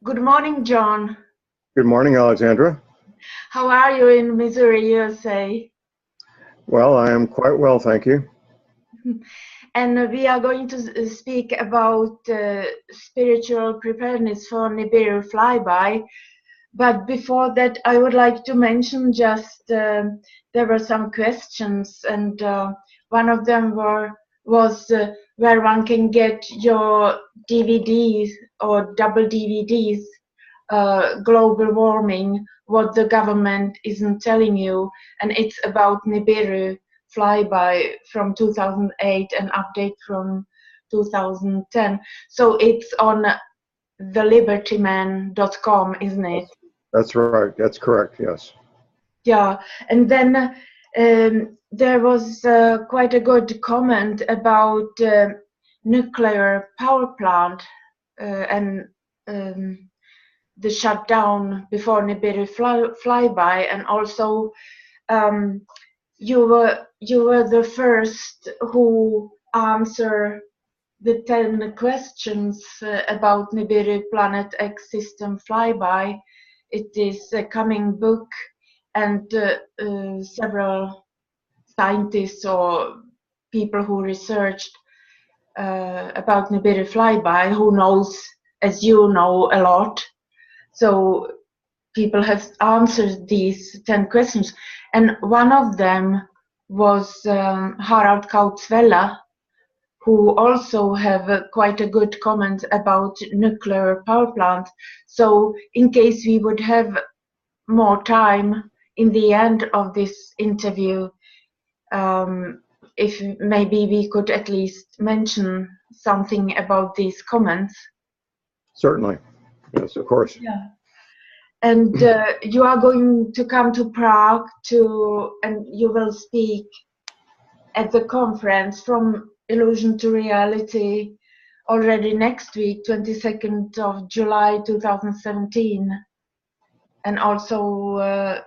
Good morning, John. Good morning, Alexandra. How are you in Missouri, USA? Well, I am quite well, thank you. And we are going to speak about spiritual preparedness for NIBIRU Flyby. But before that, I would like to mention just there were some questions, and one of them was where one can get your DVDs or double DVDs, global warming, what the government isn't telling you, and it's about Nibiru Flyby from 2008 and update from 2010. So it's on thelibertyman.com, isn't it? That's right. That's correct. Yes. Yeah, and then there was quite a good comment about nuclear power plant and the shutdown before Nibiru flyby, and also you were the first who answer the 10 questions about NIBIRU-Planet X System flyby. It is a coming book, and several scientists or people who researched about Nibiru flyby, who knows, as you know, a lot. So people have answered these 10 questions, and one of them was Harald Kautzweiler, who also have quite a good comment about nuclear power plant. So in case we would have more time in the end of this interview, if maybe we could at least mention something about these comments. Certainly. Yes, of course. Yeah. And you are going to come to Prague and you will speak at the conference From Illusion to Reality already next week, 22nd of July 2017, and also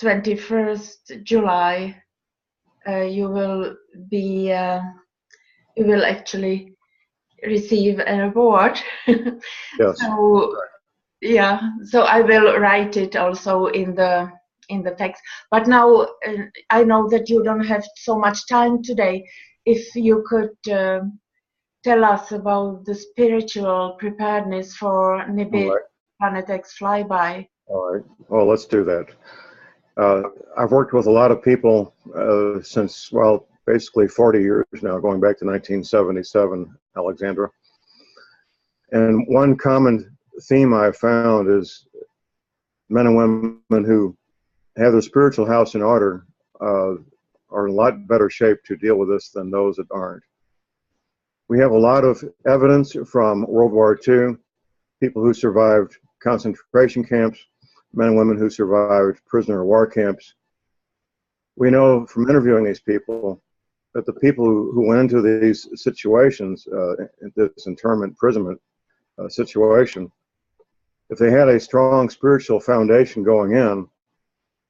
21st July you will actually receive an award. Yes. So yeah, so I will write it also in the text. But now I know that you don't have so much time today. If you could tell us about the spiritual preparedness for NIBIRU-Planet X flyby. All right. Well, let's do that. I've worked with a lot of people since, well, basically 40 years now, going back to 1977, Alexandra. And one common theme I've found is men and women who have their spiritual house in order are in a lot better shape to deal with this than those that aren't. We have a lot of evidence from World War II, people who survived concentration camps, men and women who survived prisoner of war camps. We know from interviewing these people that the people who went into these situations, this internment, imprisonment situation, if they had a strong spiritual foundation going in,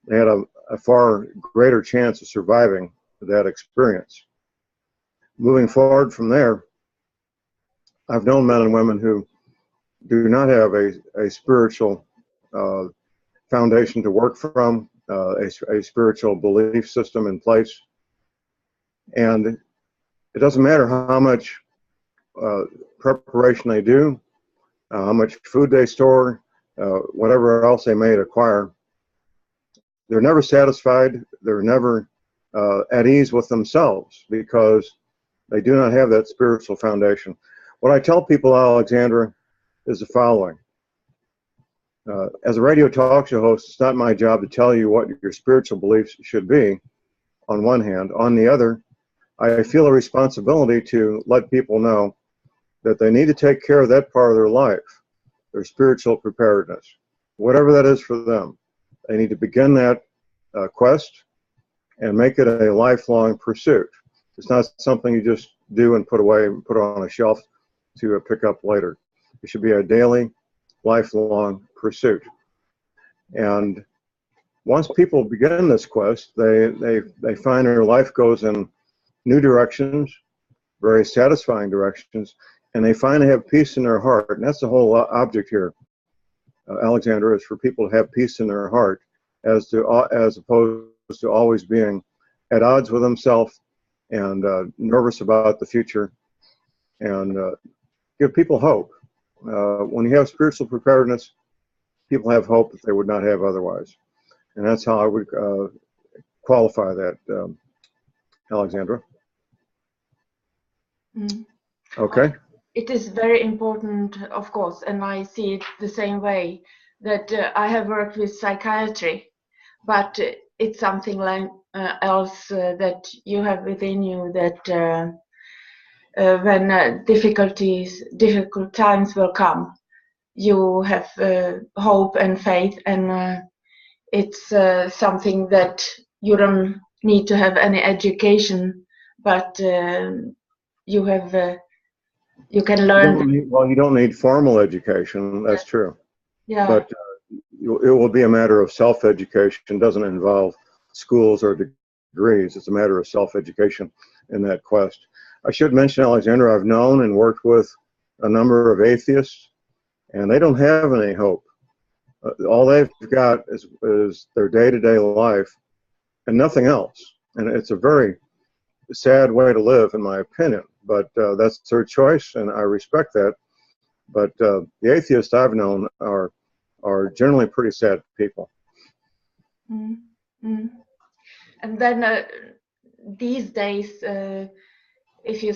they had a far greater chance of surviving that experience. Moving forward from there, I've known men and women who do not have a spiritual foundation to work from, a spiritual belief system in place. And it doesn't matter how much preparation they do, how much food they store, whatever else they may acquire, they're never satisfied, they're never at ease with themselves because they do not have that spiritual foundation. What I tell people, Alexandra, is the following. As a radio talk show host, it's not my job to tell you what your spiritual beliefs should be, on one hand. On the other, I feel a responsibility to let people know that they need to take care of that part of their life, their spiritual preparedness, whatever that is for them. They need to begin that quest and make it a lifelong pursuit. It's not something you just do and put away and put on a shelf to pick up later. It should be a daily, lifelong pursuit. And once people begin this quest, they find their life goes in new directions, very satisfying directions, and they finally have peace in their heart. And that's the whole object here. Alexandra, is for people to have peace in their heart, as opposed to always being at odds with themselves and nervous about the future, and give people hope. When you have spiritual preparedness, people have hope that they would not have otherwise. And that's how I would qualify that, Alexandra. Mm. Okay. It is very important, of course, and I see it the same way, that I have worked with psychiatry, but it's something like else that you have within you, that when difficult times will come, you have hope and faith, and it's something that you don't need to have any education, but you have you can learn. You don't need formal education. That's true. Yeah. But it will be a matter of self-education. It doesn't involve schools or degrees. It's a matter of self-education in that quest. I should mention, Alexandra, I've known and worked with a number of atheists, and they don't have any hope. All they've got is their day-to-day life and nothing else. And it's a very sad way to live, in my opinion. But that's their choice, and I respect that. But the atheists I've known are generally pretty sad people. Mm-hmm. And then these days, if you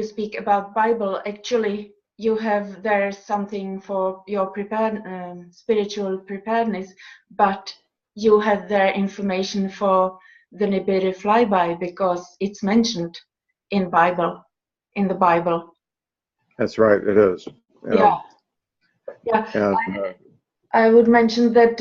speak about Bible, actually you have there something for your spiritual preparedness, but you have there information for the NIBIRU Flyby, because it's mentioned in the Bible. That's right, it is. Yeah. I would mention that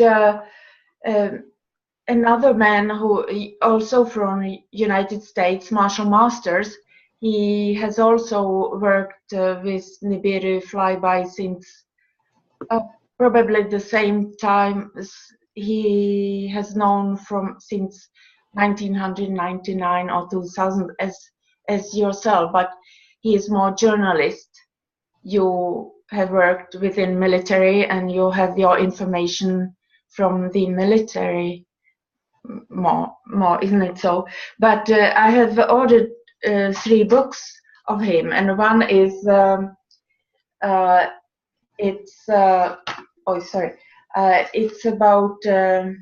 another man who also from United States, Marshall Masters, he has also worked with NIBIRU Flyby since probably the same time. He has known since 1999 or 2000 as yourself, but he is more journalist. You have worked within military, and you have your information from the military more, isn't it so? But I have ordered 3 books of him, and one is it's about the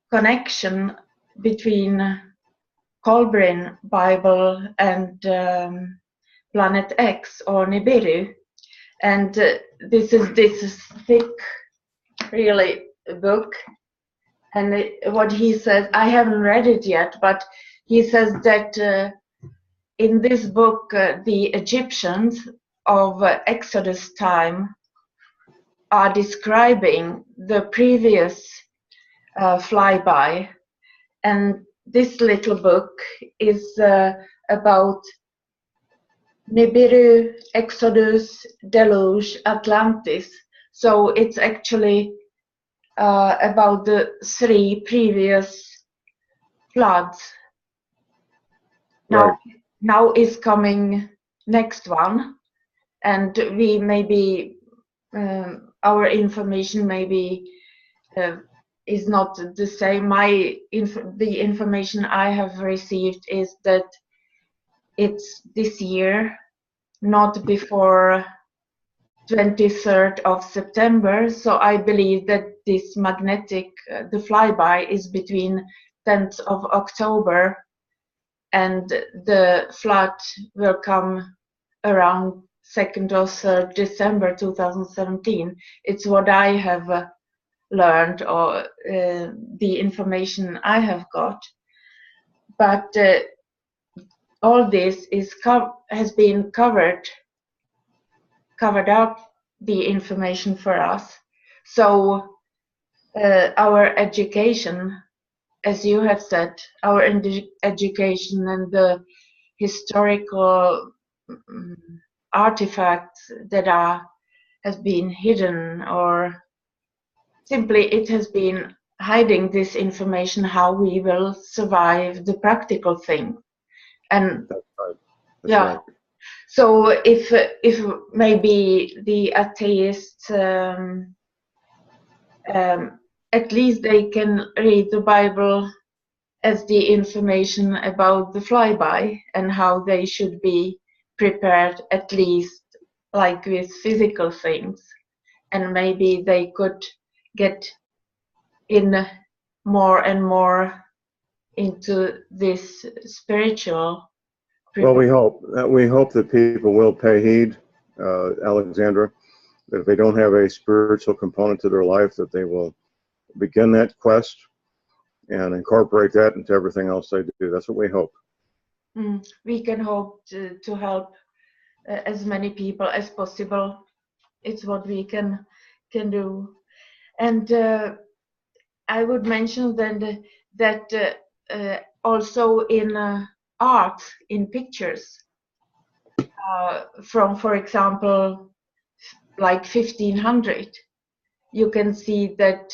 connection between Colbrin Bible and Planet X or NIBIRU, and this is thick, really, book. And what he says, I haven't read it yet, but he says that in this book the Egyptians of Exodus time are describing the previous flyby, and this little book is about NIBIRU, Exodus, Deluge, Atlantis. So it's actually about the 3 previous floods. Right. Now is coming next one, and we maybe our information maybe is not the same. The information I have received is that it's this year, not before 23rd of September. So I believe that this magnetic, the flyby, is between 10th of October, and the flood will come around 2nd or 3rd December 2017. It's what I have learned, or the information I have got. But all this has been covered up, the information for us. So our education, as you have said, our education and the historical artifacts that has been hidden, or simply it has been hiding this information, how we will survive the practical thing. And That's right. That's right. So if maybe the atheists at least they can read the Bible as the information about the flyby and how they should be prepared, at least like with physical things, and maybe they could get in more and more into this spiritual. Well, we hope that people will pay heed, Alexandra, that if they don't have a spiritual component to their life, that they will begin that quest and incorporate that into everything else they do. That's what we hope. We can hope to help as many people as possible. It's what we can do. And I would mention then that also in art, in pictures, from, for example, like 1500, you can see that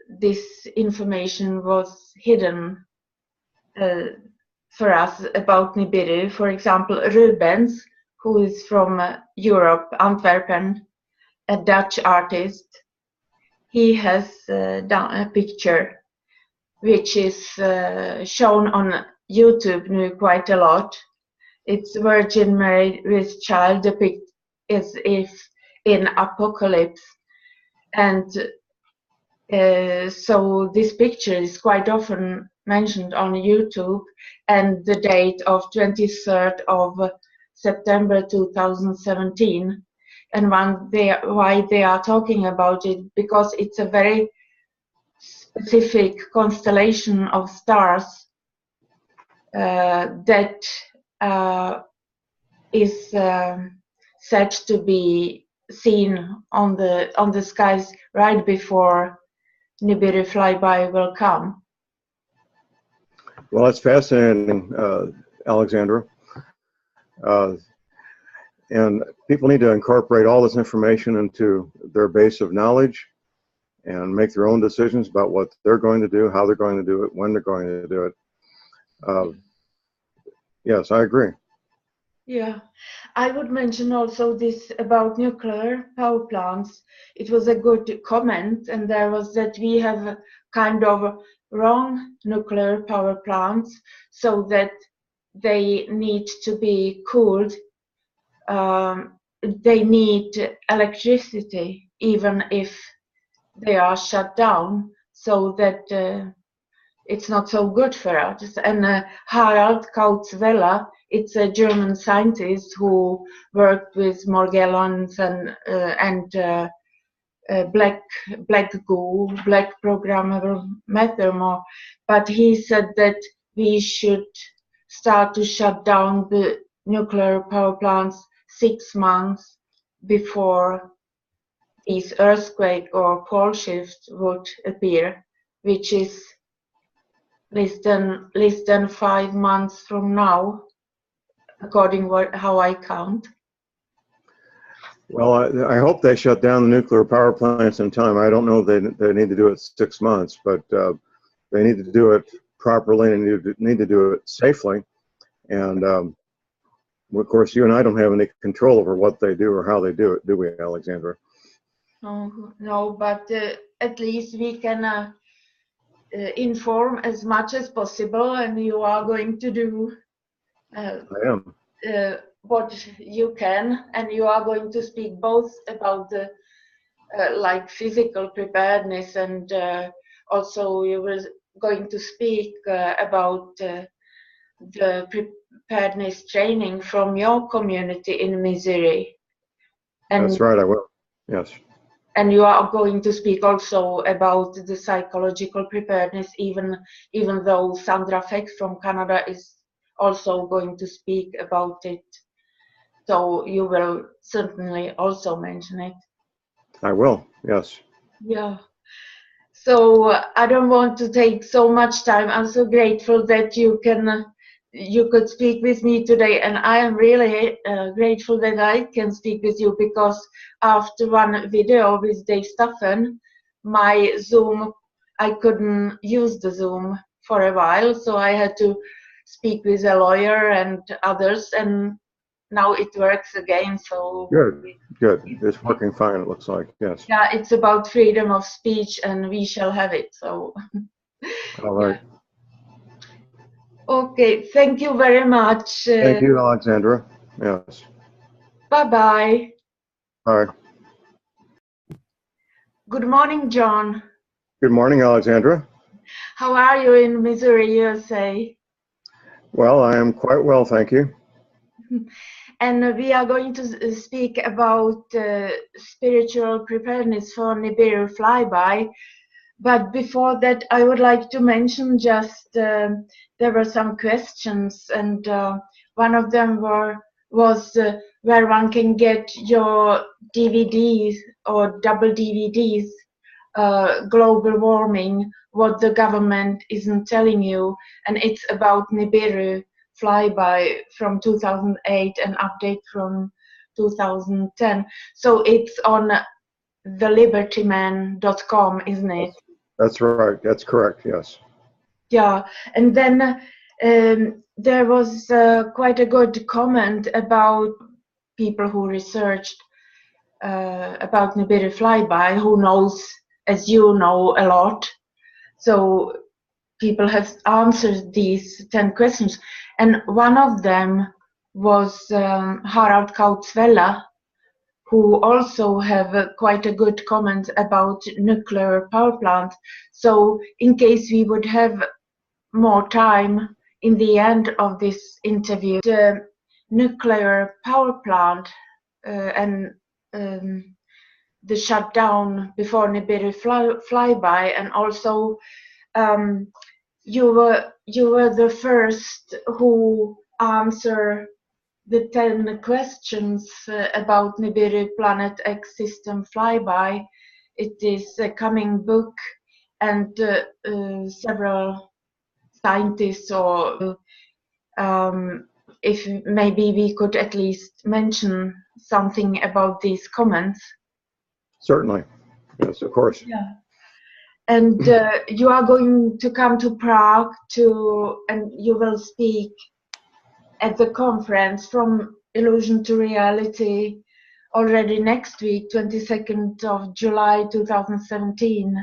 this information was hidden for us about Nibiru. For example, Rubens, who is from Europe, Antwerpen, a Dutch artist, he has done a picture which is shown on YouTube quite a lot. It's Virgin Mary with child depicted as if in apocalypse. And so this picture is quite often mentioned on YouTube, and the date of 23rd of September 2017. And why they are talking about it, because it's a very specific constellation of stars that is said to be seen on the skies right before Nibiru flyby will come. Well, that's fascinating, Alexandra. And people need to incorporate all this information into their base of knowledge and make their own decisions about what they're going to do, how they're going to do it, when they're going to do it. Yes, I agree. Yeah, I would mention also this about nuclear power plants. It was a good comment, and there was that we have kind of wrong nuclear power plants, so that they need to be cooled. They need electricity even if they are shut down, so that it's not so good for us. And Harald Kautz-Vella, it's a German scientist who worked with Morgellons and black goo, black programmable matter more. But he said that we should start to shut down the nuclear power plants 6 months before these earthquake or pole shifts would appear, which is less than 5 months from now, according how I count. Well, I hope they shut down the nuclear power plants in time. I don't know if they need to do it 6 months, but they need to do it properly and need to do it safely. And of course, you and I don't have any control over what they do or how they do it, do we, Alexandra? No, but at least we can inform as much as possible, and you are going to do I am. what you can, and you are going to speak both about the like physical preparedness, and also you were going to speak about the preparedness training from your community in Missouri. And that's right, I will. Yes. And you are going to speak also about the psychological preparedness, even though Sandra Feck from Canada is also going to speak about it. So you will certainly also mention it. I will, yes. Yeah. So I don't want to take so much time. I'm so grateful that you could speak with me today, and I am really grateful that I can speak with you, because after one video with Dave Staffen, my Zoom, I couldn't use the Zoom for a while, so I had to speak with a lawyer and others, and now it works again. So Good. It's working fine, it looks like. Yes. yeah, it's about freedom of speech, and we shall have it. So All right. yeah. Okay, thank you very much. Thank you, Alexandra. Yes. Bye-bye. All right. Good morning, John. Good morning, Alexandra. How are you in Missouri, USA? Well, I am quite well, thank you. And we are going to speak about spiritual preparedness for NIBIRU Flyby. But before that, I would like to mention just there were some questions, and one of them was where one can get your DVDs or double DVDs, global warming, what the government isn't telling you, and it's about NIBIRU Flyby from 2008 and update from 2010. So it's on thelibertyman.com, isn't it? That's right. That's correct. Yes. Yeah, and then there was quite a good comment about people who researched about NIBIRU Flyby, who knows, as you know, a lot. So people have answered these 10 questions, and one of them was Harald Kautzweiler, who also have quite a good comment about nuclear power plant. So in case we would have more time in the end of this interview, the nuclear power plant and the shutdown before NIBIRU Flyby, and also you were the first who answer the 10 questions about NIBIRU-Planet X System Flyby. It is a coming book, and several scientists, or if maybe we could at least mention something about these comments. Certainly. Yes, of course. Yeah. And you are going to come to Prague and you will speak at the conference From Illusion to Reality already next week, 22nd of July 2017.